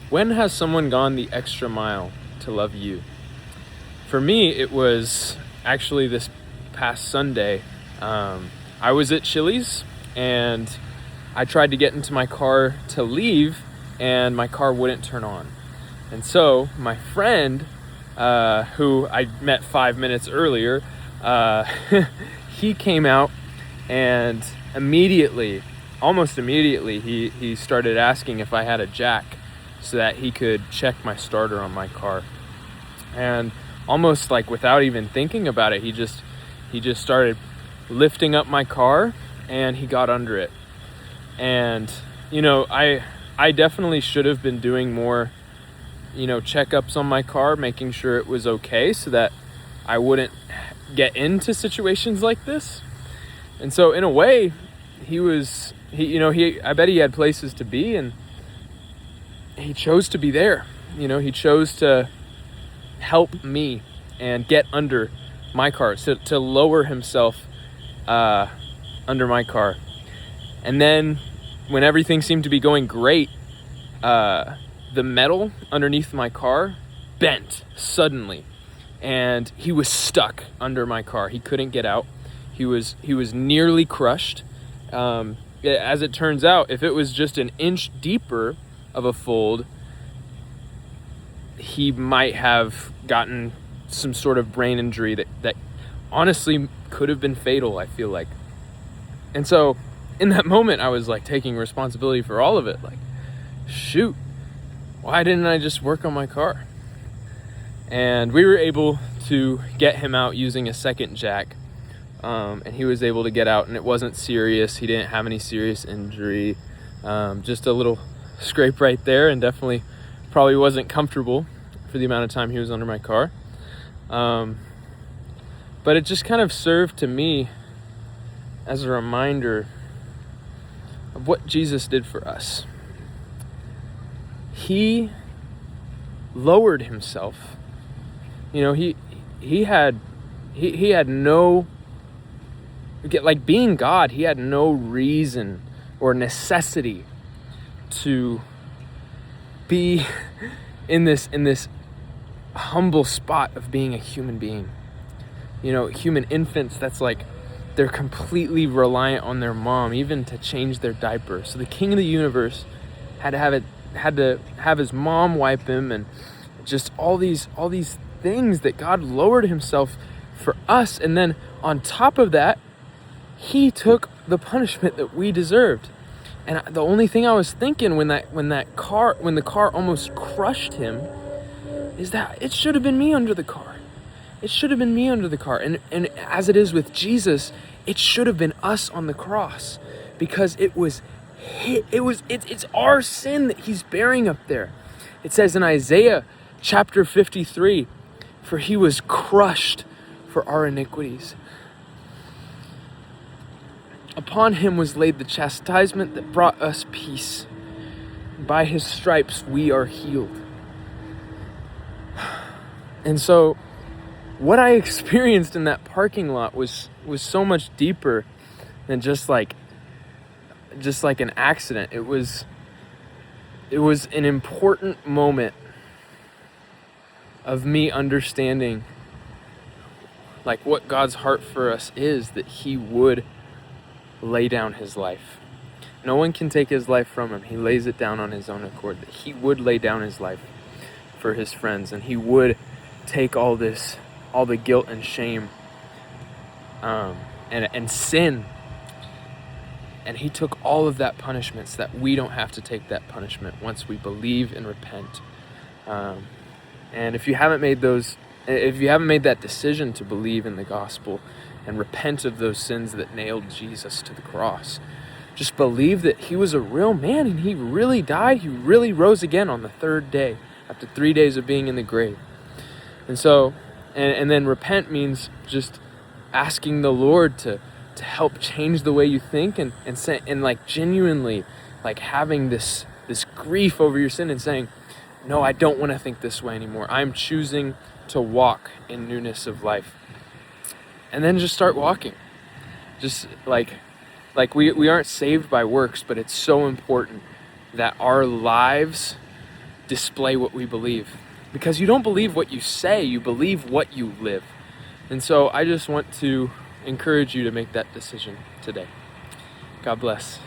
When has someone gone the extra mile to love you? For me, it was actually this past Sunday. I was at Chili's and I tried to get into my car to leave and my car wouldn't turn on. And so my friend, who I met 5 minutes earlier, he came out and almost immediately, he started asking if I had a jack so that he could check my starter on my car. And almost like without even thinking about it, he just started lifting up my car and he got under it. And, I definitely should have been doing more, checkups on my car, making sure it was okay so that I wouldn't get into situations like this. And so in a way, I bet he had places to be and he chose to be there. He chose to help me and get under my car, to lower himself under my car. And then when everything seemed to be going great, the metal underneath my car bent suddenly and he was stuck under my car. He couldn't get out. He was nearly crushed. As it turns out, if it was just an inch deeper of a fold, he might have gotten some sort of brain injury that honestly could have been fatal, I feel like. And so in that moment, I was like taking responsibility for all of it. Like, shoot, why didn't I just work on my car? And we were able to get him out using a second jack. And he was able to get out and it wasn't serious. He didn't have any serious injury. Just a little scrape right there, and definitely probably wasn't comfortable for the amount of time he was under my car. But it just kind of served to me as a reminder of what Jesus did for us. He lowered himself. He had no, like being God, he had no reason or necessity to be in this humble spot of being a human being. Human infants, that's like they're completely reliant on their mom even to change their diaper. So the king of the universe had to have his mom wipe him, and just all these things that God lowered himself for us. And then on top of that, he took the punishment that we deserved. And the only thing I was thinking when the car almost crushed him is that it should have been me under the car. It should have been me under the car. And as it is with Jesus, it should have been us on the cross, because it's our sin that he's bearing up there. It says in Isaiah chapter 53, for he was crushed for our iniquities. Upon him was laid the chastisement that brought us peace. By his stripes we are healed. And so what I experienced in that parking lot was so much deeper than just like an accident. It was an important moment of me understanding like what God's heart for us is, that he would lay down his life. No one can take his life from him. He lays it down on his own accord, that he would lay down his life for his friends, and he would take all the guilt and shame and sin, and he took all of that punishment so that we don't have to take that punishment once we believe and repent. And if you haven't made that decision to believe in the gospel and repent of those sins that nailed Jesus to the cross, just believe that he was a real man and he really died. He really rose again on the third day after 3 days of being in the grave. And so, and then repent means just asking the Lord to help change the way you think, and like genuinely like having this grief over your sin and saying, no, I don't want to think this way anymore. I'm choosing to walk in newness of life. And then just start walking. Just like we aren't saved by works, but it's so important that our lives display what we believe. Because you don't believe what you say, you believe what you live. And so I just want to encourage you to make that decision today. God bless.